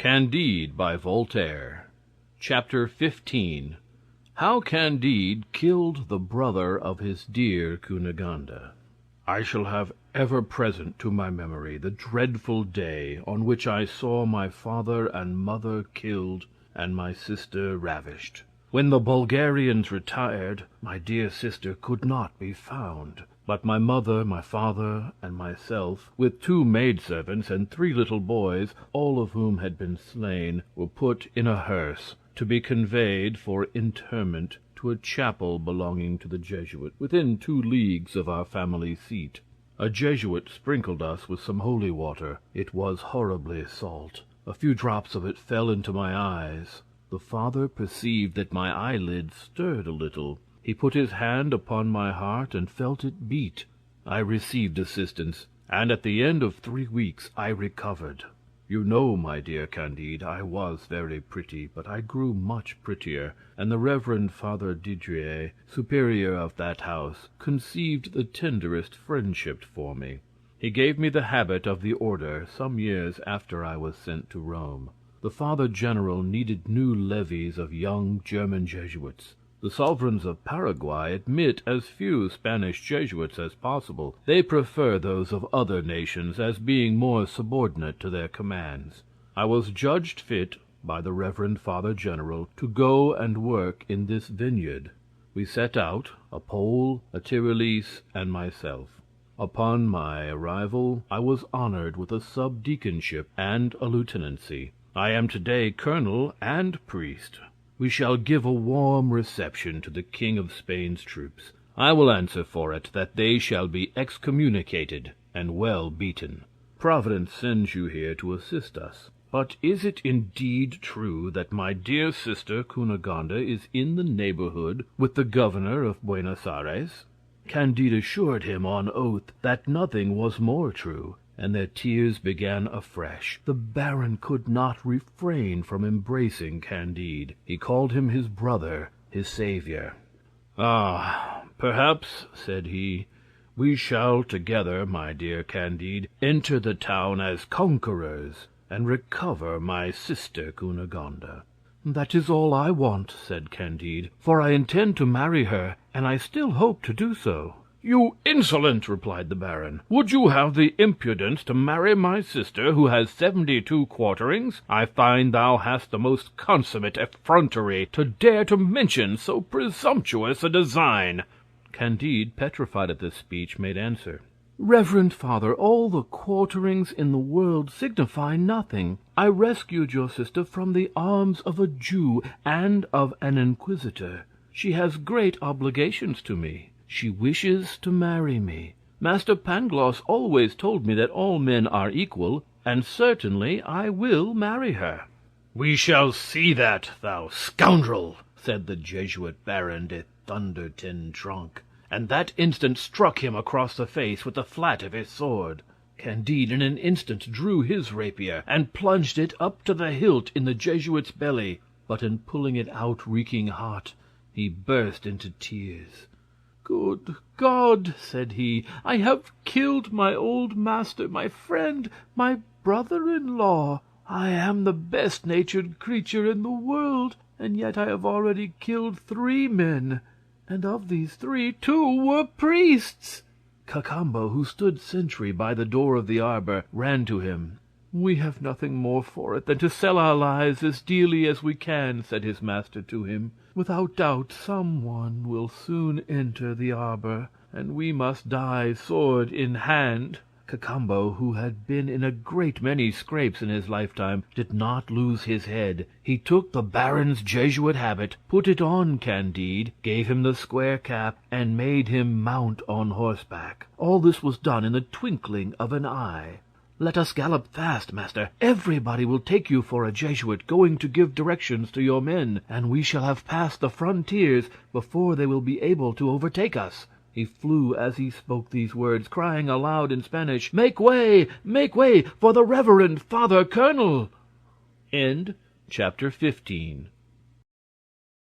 Candide by Voltaire. Chapter 15. How Candide killed the brother of his dear Cunegonde. I shall have ever present to my memory the dreadful day on which I saw my father and mother killed and my sister ravished. When the Bulgarians retired, my dear sister could not be found, but my mother, my father, and myself, with 2 maidservants and 3 little boys, all of whom had been slain, were put in a hearse, to be conveyed for interment to a chapel belonging to the Jesuit, within 2 leagues of our family seat. A Jesuit sprinkled us with some holy water. It was horribly salt. A few drops of it fell into my eyes. The father perceived that my eyelids stirred a little. He put his hand upon my heart and felt it beat. I received assistance, and at the end of 3 weeks I recovered. You know, my dear Candide, I was very pretty, but I grew much prettier, and the Reverend Father Didrier, superior of that house, conceived the tenderest friendship for me. He gave me the habit of the order some years after I was sent to Rome. The Father General needed new levies of young German Jesuits. The sovereigns of Paraguay admit as few Spanish Jesuits as possible. They prefer those of other nations as being more subordinate to their commands. I was judged fit by the Reverend Father General to go and work in this vineyard. We set out, a Pole, a Tyrolese, and myself. Upon my arrival I was honored with a subdeaconship and a lieutenancy. I am today colonel and priest. We shall give a warm reception to the King of Spain's troops. I will answer for it that they shall be excommunicated and well beaten. Providence sends you here to assist us. But is it indeed true that my dear sister Cunegonde is in the neighborhood with the governor of Buenos Aires? Candide assured him on oath that nothing was more true, and their tears began afresh. The Baron could not refrain from embracing Candide. He called him his brother, his savior. "Ah, perhaps," said he, "we shall together, my dear Candide, enter the town as conquerors, and recover my sister Cunegonde." "That is all I want," said Candide, "for I intend to marry her, and I still hope to do so." "You insolent!" replied the Baron. "Would you have the impudence to marry my sister, who has 72 quarterings? I find thou hast the most consummate effrontery to dare to mention so presumptuous a design." Candide, petrified at this speech, made answer: "Reverend Father, all the quarterings in the world signify nothing. I rescued your sister from the arms of a Jew and of an Inquisitor. She has great obligations to me. She wishes to marry me. Master Pangloss always told me that all men are equal, and certainly I will marry her." "We shall see that, thou scoundrel," said the Jesuit Baron de Thunder Ten Tronckh, and that instant struck him across the face with the flat of his sword. Candide in an instant drew his rapier and plunged it up to the hilt in the Jesuit's belly, but in pulling it out reeking hot, he burst into tears. "Good God," said he, "I have killed my old master, my friend, my brother-in-law. I am the best-natured creature in the world, and yet I have already killed 3 men, and of these 3, 2 were priests." Cacambo, who stood sentry by the door of the arbor, ran to him. "We have nothing more for it than to sell our lives as dearly as we can," said his master to him. "Without doubt some one will soon enter the arbor, and we must die sword in hand." Cacambo, who had been in a great many scrapes in his lifetime, did not lose his head. He took the Baron's Jesuit habit, put it on Candide, gave him the square cap, and made him mount on horseback. All this was done in the twinkling of an eye. "Let us gallop fast, master. Everybody will take you for a Jesuit going to give directions to your men, and we shall have passed the frontiers before they will be able to overtake us." He flew as he spoke these words, crying aloud in Spanish, make way for the Reverend Father Colonel." Chapter 16.